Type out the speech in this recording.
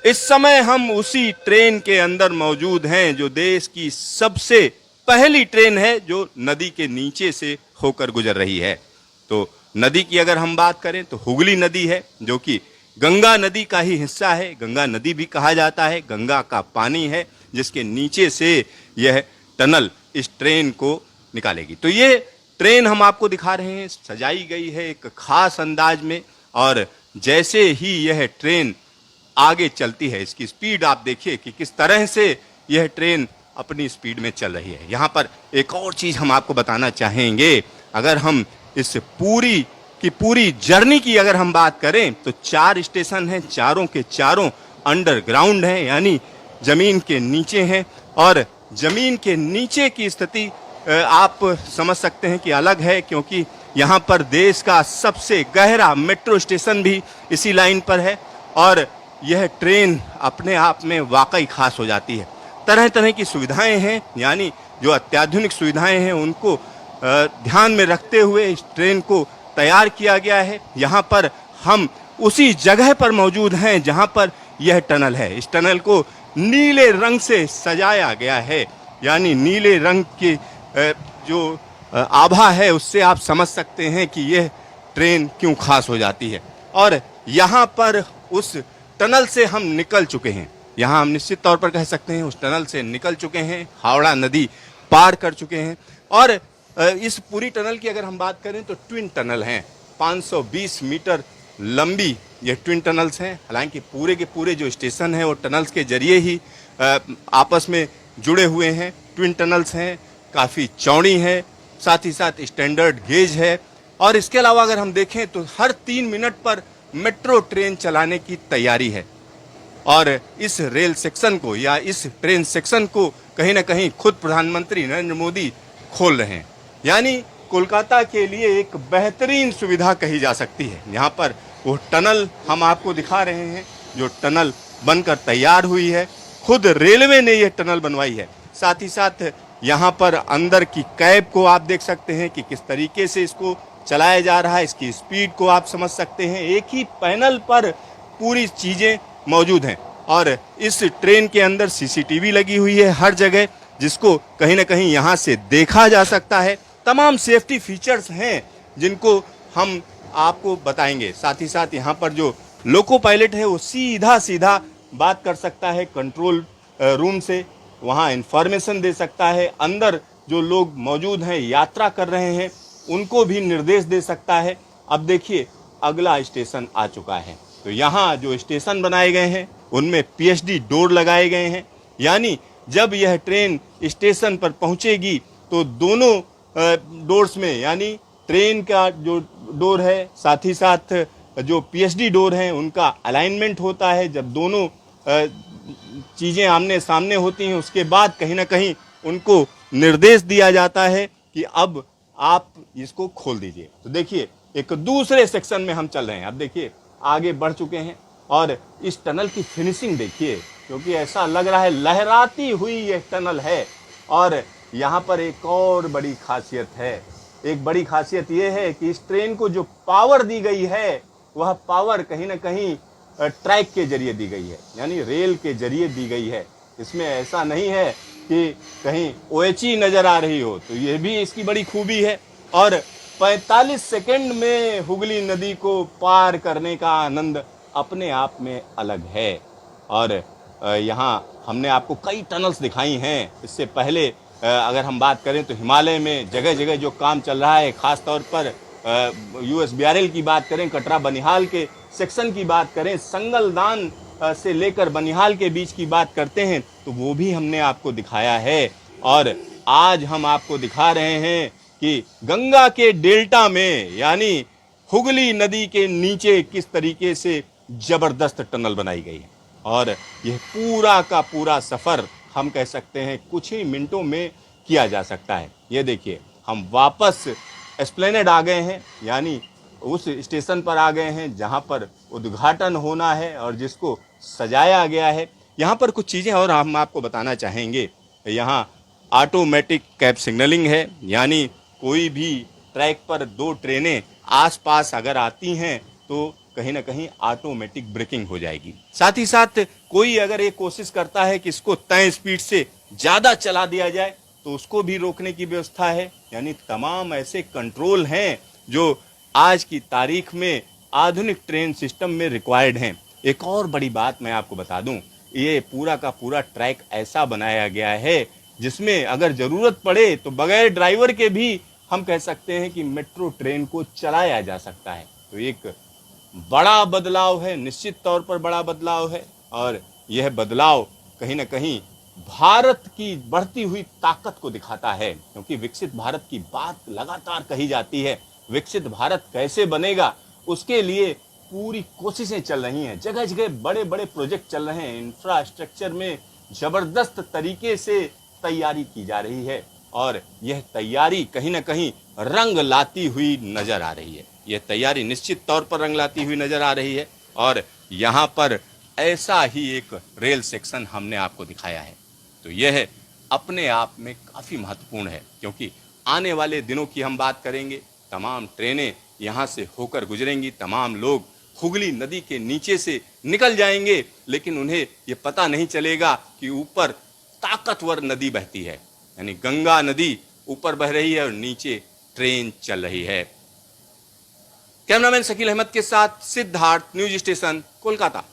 इस समय हम उसी ट्रेन के अंदर मौजूद हैं जो देश की सबसे पहली ट्रेन है जो नदी के नीचे से होकर गुजर रही है। तो नदी की अगर हम बात करें तो हुगली नदी है जो कि गंगा नदी का ही हिस्सा है। गंगा नदी भी कहा जाता है, गंगा का पानी है जिसके नीचे से यह टनल इस ट्रेन को निकालेगी। तो ये ट्रेन हम आपको दिखा रहे हैं, सजाई गई है एक खास अंदाज में, और जैसे ही यह ट्रेन आगे चलती है, इसकी स्पीड आप देखिए कि किस तरह से यह ट्रेन अपनी स्पीड में चल रही है। यहाँ पर एक और चीज़ हम आपको बताना चाहेंगे, अगर हम इस पूरी जर्नी की अगर हम बात करें तो 4 स्टेशन हैं, चारों के चारों अंडरग्राउंड हैं, यानी जमीन के नीचे हैं। और जमीन के नीचे की स्थिति आप समझ सकते हैं कि अलग है, क्योंकि यहाँ पर देश का सबसे गहरा मेट्रो स्टेशन भी इसी लाइन पर है। और यह ट्रेन अपने आप में वाकई खास हो जाती है। तरह तरह की सुविधाएं हैं, यानी जो अत्याधुनिक सुविधाएं हैं उनको ध्यान में रखते हुए इस ट्रेन को तैयार किया गया है। यहाँ पर हम उसी जगह पर मौजूद हैं जहाँ पर यह टनल है। इस टनल को नीले रंग से सजाया गया है, यानी नीले रंग की जो आभा है उससे आप समझ सकते हैं कि यह ट्रेन क्यों खास हो जाती है। और यहाँ पर उस टनल से हम निकल चुके हैं, यहाँ हम निश्चित तौर पर कह सकते हैं उस टनल से निकल चुके हैं, हावड़ा नदी पार कर चुके हैं। और इस पूरी टनल की अगर हम बात करें तो ट्विन टनल हैं, 520 मीटर लंबी ये ट्विन टनल्स हैं। हालांकि पूरे के पूरे जो स्टेशन हैं वो टनल्स के जरिए ही आपस में जुड़े हुए हैं। ट्विन टनल्स हैं, काफ़ी चौड़ी है, साथ ही साथ स्टैंडर्ड गेज है। और इसके अलावा अगर हम देखें तो हर 3 मिनट पर मेट्रो ट्रेन चलाने की तैयारी है। और इस रेल सेक्शन को या इस ट्रेन सेक्शन को कहीं ना कहीं खुद प्रधानमंत्री नरेंद्र मोदी खोल रहे हैं, यानी कोलकाता के लिए एक बेहतरीन सुविधा कही जा सकती है। यहाँ पर वो टनल हम आपको दिखा रहे हैं जो टनल बनकर तैयार हुई है, खुद रेलवे ने यह टनल बनवाई है। साथ ही साथ यहाँ पर अंदर की कैब को आप देख सकते हैं कि किस तरीके से इसको चलाया जा रहा है, इसकी स्पीड को आप समझ सकते हैं। एक ही पैनल पर पूरी चीज़ें मौजूद हैं। और इस ट्रेन के अंदर सीसीटीवी लगी हुई है हर जगह, जिसको कहीं ना कहीं यहाँ से देखा जा सकता है। तमाम सेफ्टी फीचर्स हैं जिनको हम आपको बताएंगे। साथ ही साथ यहाँ पर जो लोको पायलट है वो सीधा सीधा बात कर सकता है कंट्रोल रूम से, वहाँ इंफॉर्मेशन दे सकता है। अंदर जो लोग मौजूद हैं, यात्रा कर रहे हैं, उनको भी निर्देश दे सकता है। अब देखिए अगला स्टेशन आ चुका है, तो यहाँ जो स्टेशन बनाए गए हैं उनमें पीएचडी डोर लगाए गए हैं, यानी जब यह ट्रेन स्टेशन पर पहुँचेगी तो दोनों डोर्स में, यानी ट्रेन का जो डोर है साथ ही साथ जो पीएचडी डोर हैं उनका अलाइनमेंट होता है। जब दोनों चीज़ें आमने सामने होती हैं उसके बाद कहीं ना कहीं उनको निर्देश दिया जाता है कि अब आप इसको खोल दीजिए। तो देखिए एक दूसरे सेक्शन में हम चल रहे हैं, अब देखिए आगे बढ़ चुके हैं। और इस टनल की फिनिशिंग देखिए, क्योंकि ऐसा लग रहा है लहराती हुई यह टनल है। और यहाँ पर एक और बड़ी खासियत है, एक बड़ी खासियत ये है कि इस ट्रेन को जो पावर दी गई है वह पावर कहीं ना कहीं ट्रैक के जरिए दी गई है, यानी रेल के जरिए दी गई है। इसमें ऐसा नहीं है कि कहीं ओएचई नज़र आ रही हो, तो ये भी इसकी बड़ी खूबी है। और 45 सेकंड में हुगली नदी को पार करने का आनंद अपने आप में अलग है। और यहाँ हमने आपको कई टनल्स दिखाई हैं। इससे पहले अगर हम बात करें तो हिमालय में जगह जगह जो काम चल रहा है, ख़ास तौर पर USBRL की बात करें, कटरा बनिहाल के सेक्शन की बात करें, संगलदान से लेकर बनिहाल के बीच की बात करते हैं, तो वो भी हमने आपको दिखाया है। और आज हम आपको दिखा रहे हैं कि गंगा के डेल्टा में, यानी हुगली नदी के नीचे किस तरीके से ज़बरदस्त टनल बनाई गई है। और यह पूरा का पूरा सफ़र हम कह सकते हैं कुछ ही मिनटों में किया जा सकता है। ये देखिए हम वापस एस्प्लेनेड आ गए हैं, यानी उस स्टेशन पर आ गए हैं जहां पर उद्घाटन होना है और जिसको सजाया गया है। यहाँ पर कुछ चीज़ें और हम आपको बताना चाहेंगे। यहाँ ऑटोमेटिक कैब सिग्नलिंग है, यानी कोई भी ट्रैक पर 2 ट्रेनें आसपास अगर आती हैं तो कहीं ना कहीं ऑटोमेटिक ब्रेकिंग हो जाएगी। साथ ही साथ कोई अगर ये कोशिश करता है कि इसको तय स्पीड से ज्यादा चला दिया जाए तो उसको भी रोकने की व्यवस्था है। यानी तमाम ऐसे कंट्रोल हैं जो आज की तारीख में आधुनिक ट्रेन सिस्टम में रिक्वायर्ड हैं। एक और बड़ी बात मैं आपको बता दूं, ये पूरा का पूरा ट्रैक ऐसा बनाया गया है जिसमें अगर जरूरत पड़े तो बगैर ड्राइवर के भी हम कह सकते हैं कि मेट्रो ट्रेन को चलाया जा सकता है। तो एक बड़ा बदलाव है, निश्चित तौर पर बड़ा बदलाव है। और यह बदलाव कहीं ना कहीं भारत की बढ़ती हुई ताकत को दिखाता है, क्योंकि विकसित भारत की बात लगातार कही जाती है। विकसित भारत कैसे बनेगा उसके लिए पूरी कोशिशें चल रही हैं, जगह जगह बड़े बड़े प्रोजेक्ट चल रहे हैं, इंफ्रास्ट्रक्चर में जबरदस्त तरीके से तैयारी की जा रही है और यह तैयारी कहीं ना कहीं रंग लाती हुई नजर आ रही है। यह तैयारी निश्चित तौर पर रंग लाती हुई नजर आ रही है और यहाँ पर ऐसा ही एक रेल सेक्शन हमने आपको दिखाया है। तो यह अपने आप में काफी महत्वपूर्ण है, क्योंकि आने वाले दिनों की हम बात करेंगे, तमाम ट्रेनें यहाँ से होकर गुजरेंगी, तमाम लोग हुगली नदी के नीचे से निकल जाएंगे, लेकिन उन्हें ये पता नहीं चलेगा कि ऊपर ताकतवर नदी बहती है। यानी गंगा नदी ऊपर बह रही है और नीचे ट्रेन चल रही है। कैमरामैन शकील अहमद के साथ सिद्धार्थ, न्यूज स्टेशन, कोलकाता।